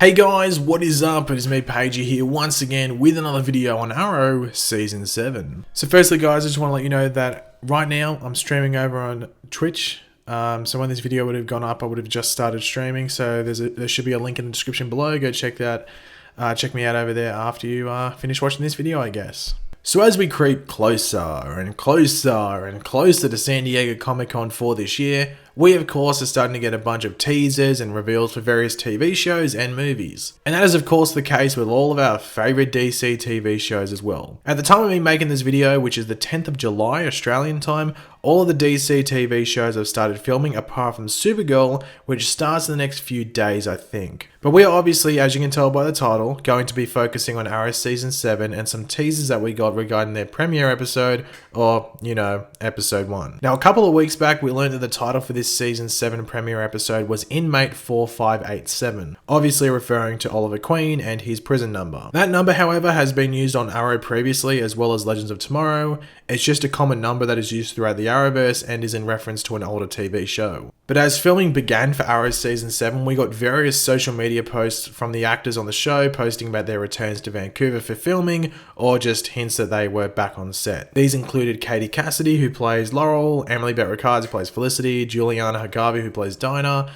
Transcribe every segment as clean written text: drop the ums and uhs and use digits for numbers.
Hey guys, what is up? It is me, Pagey, here once again with another video on Arrow Season 7. So firstly guys, I just want to let you know that right now I'm streaming over on Twitch. So when this video would have gone up, I would have just started streaming. So there should be a link in the description below. Go check that. Check me out over there after you finish watching this video, I guess. So as we creep closer and closer and closer to San Diego Comic-Con for this year, we of course are starting to get a bunch of teasers and reveals for various TV shows and movies. And that is of course the case with all of our favourite DC TV shows as well. At the time of me making this video, which is the 10th of July Australian time, all of the DC TV shows have started filming apart from Supergirl, which starts in the next few days I think. But we are obviously, as you can tell by the title, going to be focusing on Arrow Season 7 and some teasers that we got regarding their premiere episode, or, you know, episode 1. Now a couple of weeks back we learned that the title for this Season 7 premiere episode was Inmate 4587, obviously referring to Oliver Queen and his prison number. That number, however, has been used on Arrow previously as well as Legends of Tomorrow. It's just a common number that is used throughout the Arrowverse and is in reference to an older TV show. But as filming began for Arrow Season 7, we got various social media posts from the actors on the show posting about their returns to Vancouver for filming, or just hints that they were back on set. These included Katie Cassidy, who plays Laurel, Emily Bett-Rickards, who plays Felicity, Juliana Hagavi, who plays Dinah,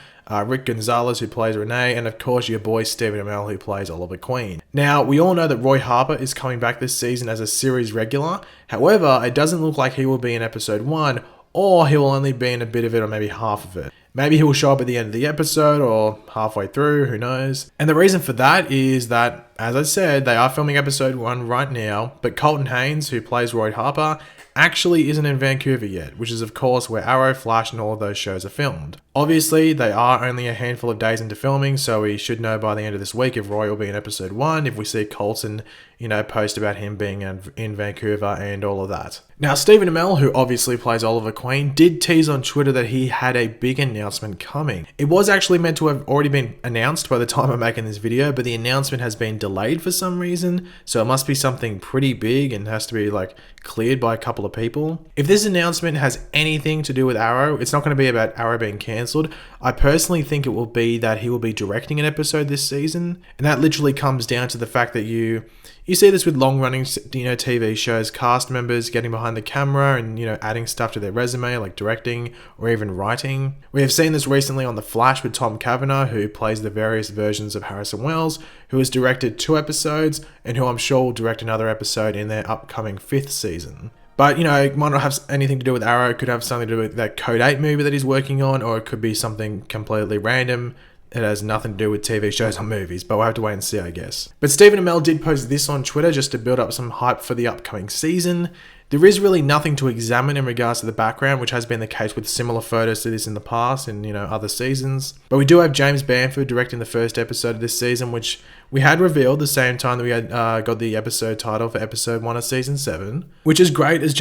Rick Gonzalez, who plays Renee, and of course your boy Stephen Amell, who plays Oliver Queen. Now, we all know that Roy Harper is coming back this season as a series regular. However, it doesn't look like he will be in episode 1, or he will only be in a bit of it or maybe half of it. Maybe he will show up at the end of the episode or halfway through, who knows. And the reason for that is that, as I said, they are filming episode 1 right now, but Colton Haynes, who plays Roy Harper, actually isn't in Vancouver yet, which is of course where Arrow, Flash and all of those shows are filmed. Obviously, they are only a handful of days into filming, so we should know by the end of this week if Roy will be in episode 1, if we see Colton, you know, post about him being in Vancouver and all of that. Now, Stephen Amell, who obviously plays Oliver Queen, did tease on Twitter that he had a big announcement coming. It was actually meant to have already been announced by the time I'm making this video, but the announcement has been delayed for some reason, so it must be something pretty big and has to be like cleared by a couple of people. If this announcement has anything to do with Arrow, it's not going to be about Arrow being cancelled. I personally think it will be that he will be directing an episode this season, and that literally comes down to the fact that you see this with long-running, you know, TV shows, cast members getting behind the camera and, you know, adding stuff to their resume, like directing or even writing. We have seen this recently on The Flash with Tom Cavanagh, who plays the various versions of Harrison Wells, who has directed 2 episodes and who I'm sure will direct another episode in their upcoming 5th season. But, you know, it might not have anything to do with Arrow. It could have something to do with that Code 8 movie that he's working on, or it could be something completely random. It has nothing to do with TV shows or movies, but we'll have to wait and see, I guess. But Stephen Amell did post this on Twitter just to build up some hype for the upcoming season. There is really nothing to examine in regards to the background, which has been the case with similar photos to this in the past and, you know, other seasons. But we do have James Bamford directing the first episode of this season, which we had revealed the same time that we had got the episode title for episode 1 of season 7, which is great as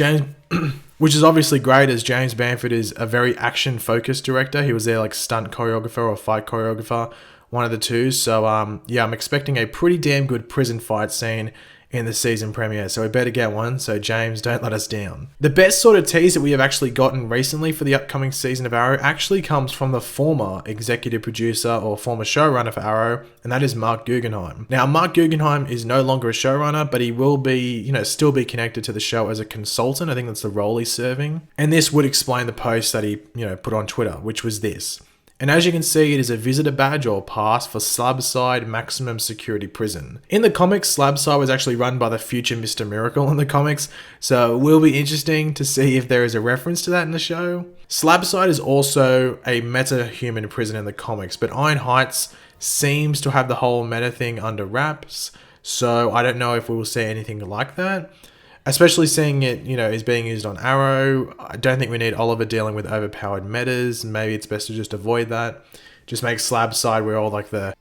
which is obviously great as James Bamford is a very action-focused director. He was their like stunt choreographer or fight choreographer, one of the two. So yeah, I'm expecting a pretty damn good prison fight scene in the season premiere, so we better get one, so James, don't let us down. The best sort of tease that we have actually gotten recently for the upcoming season of Arrow actually comes from the former executive producer or former showrunner for Arrow, and that is Marc Guggenheim. Now, Marc Guggenheim is no longer a showrunner, but he will be, you know, still be connected to the show as a consultant. I think that's the role he's serving. And this would explain the post that he, you know, put on Twitter, which was this. And as you can see, it is a visitor badge or pass for Slabside Maximum Security Prison. In the comics, Slabside was actually run by the future Mr. Miracle in the comics, so it will be interesting to see if there is a reference to that in the show. Slabside is also a meta-human prison in the comics, but Iron Heights seems to have the whole meta thing under wraps, so I don't know if we will see anything like that. Especially seeing it, you know, is being used on Arrow. I don't think we need Oliver dealing with overpowered metas. Maybe it's best to just avoid that. Just make Slabside where all like the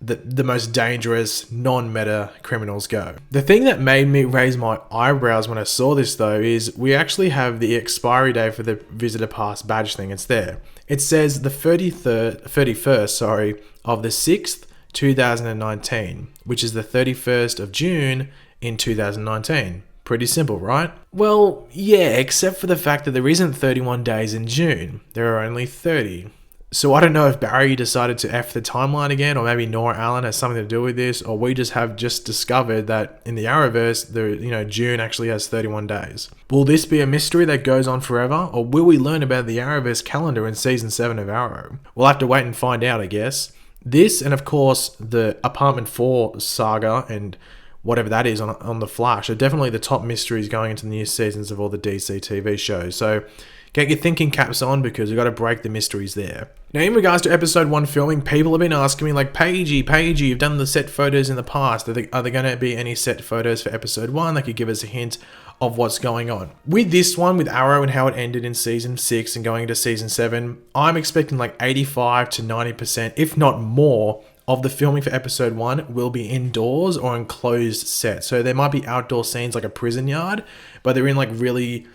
most dangerous non-meta criminals go. The thing that made me raise my eyebrows when I saw this though is we actually have the expiry date for the visitor pass badge thing. It's there. It says the 31st of the 6th, 2019, which is the 31st of June in 2019. Pretty simple, right? Well, yeah, except for the fact that there isn't 31 days in June. There are only 30. So I don't know if Barry decided to F the timeline again, or maybe Nora Allen has something to do with this, or we just have discovered that in the Arrowverse, June actually has 31 days. Will this be a mystery that goes on forever, or will we learn about the Arrowverse calendar in season 7 of Arrow? We'll have to wait and find out, I guess. This, and of course, the Apartment 4 saga and whatever that is on The Flash are definitely the top mysteries going into the new seasons of all the DC TV shows. So get your thinking caps on, because we've got to break the mysteries there. Now, in regards to episode 1 filming, people have been asking me, like, Paigey, you've done the set photos in the past. Are there going to be any set photos for episode 1 that could give us a hint of what's going on? With this one, with Arrow and how it ended in season 6 and going into season 7, I'm expecting like 85 to 90%, if not more, of the filming for episode 1 will be indoors or enclosed sets. So there might be outdoor scenes like a prison yard, but they're in like really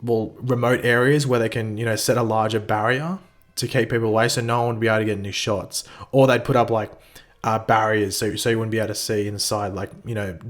remote areas where they can, set a larger barrier to keep people away, so no one would be able to get any shots. Or they'd put up like barriers so you wouldn't be able to see inside, like,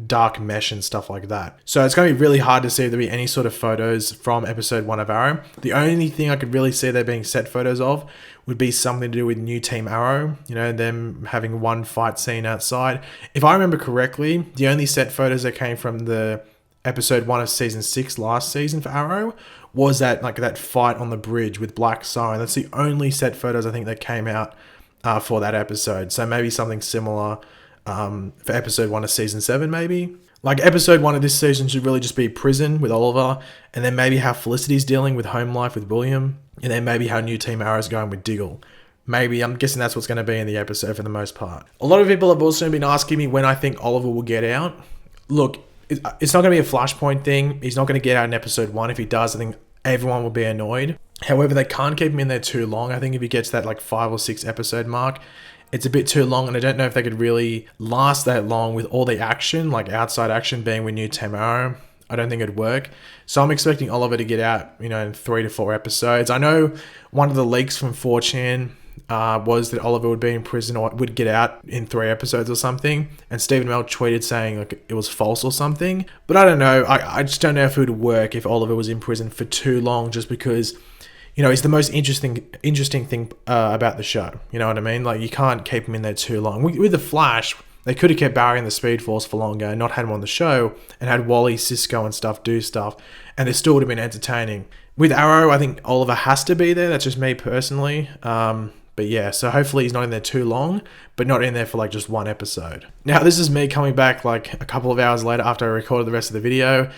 dark mesh and stuff like that. So it's going to be really hard to see if there'll be any sort of photos from episode 1 of Arrow. The only thing I could really see there being set photos of would be something to do with New Team Arrow, them having one fight scene outside. If I remember correctly, the only set photos that came from the episode 1 of season 6 last season for Arrow was that fight on the bridge with Black Siren. That's the only set photos I think that came out for that episode. So maybe something similar for episode 1 of season 7, maybe. Like episode 1 of this season should really just be prison with Oliver, and then maybe how Felicity's dealing with home life with William, and then maybe how New Team Arrow's going with Diggle. Maybe, I'm guessing that's what's going to be in the episode for the most part. A lot of people have also been asking me when I think Oliver will get out. Look, it's not going to be a Flashpoint thing. He's not going to get out in episode 1. If he does, I think everyone will be annoyed. However, they can't keep him in there too long. I think if he gets that like 5 or 6 episode mark, it's a bit too long, and I don't know if they could really last that long with all the action, like outside action being with New Team Arrow. I don't think it'd work. So I'm expecting Oliver to get out, in 3 to 4 episodes. I know one of the leaks from 4chan was that Oliver would be in prison or would get out in 3 episodes or something. And Stephen Amell tweeted saying like it was false or something. But I don't know. I just don't know if it would work if Oliver was in prison for too long, just because, it's the most interesting thing about the show. You know what I mean? Like, you can't keep him in there too long. With The Flash, they could have kept Barry in the Speed Force for longer and not had him on the show and had Wally, Cisco and stuff do stuff, and it still would have been entertaining. With Arrow, I think Oliver has to be there. That's just me personally. But yeah, so hopefully he's not in there too long, but not in there for like just 1 episode. Now, this is me coming back like a couple of hours later after I recorded the rest of the video.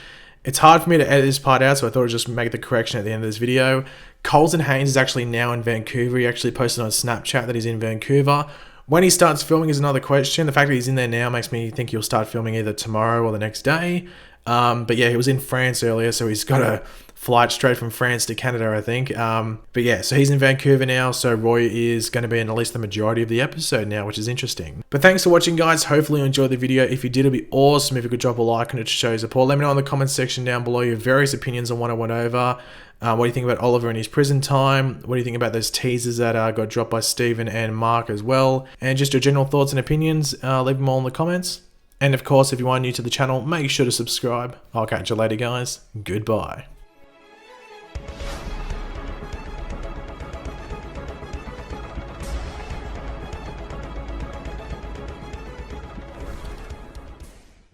It's hard for me to edit this part out, so I thought I'd just make the correction at the end of this video. Colton Haynes is actually now in Vancouver. He actually posted on Snapchat that he's in Vancouver. When he starts filming is another question. The fact that he's in there now makes me think he'll start filming either tomorrow or the next day. But yeah, he was in France earlier, so he's got a flight straight from France to Canada, I think. But yeah, so he's in Vancouver now, so Roy is going to be in at least the majority of the episode now, which is interesting. But thanks for watching, guys. Hopefully you enjoyed the video. If you did, it'd be awesome if you could drop a like and it shows support. Let me know in the comments section down below your various opinions on what I went over. What do you think about Oliver and his prison time? What do you think about those teasers that got dropped by Steven and Marc as well? And just your general thoughts and opinions, leave them all in the comments. And of course, if you are new to the channel, make sure to subscribe. I'll catch you later, guys. Goodbye.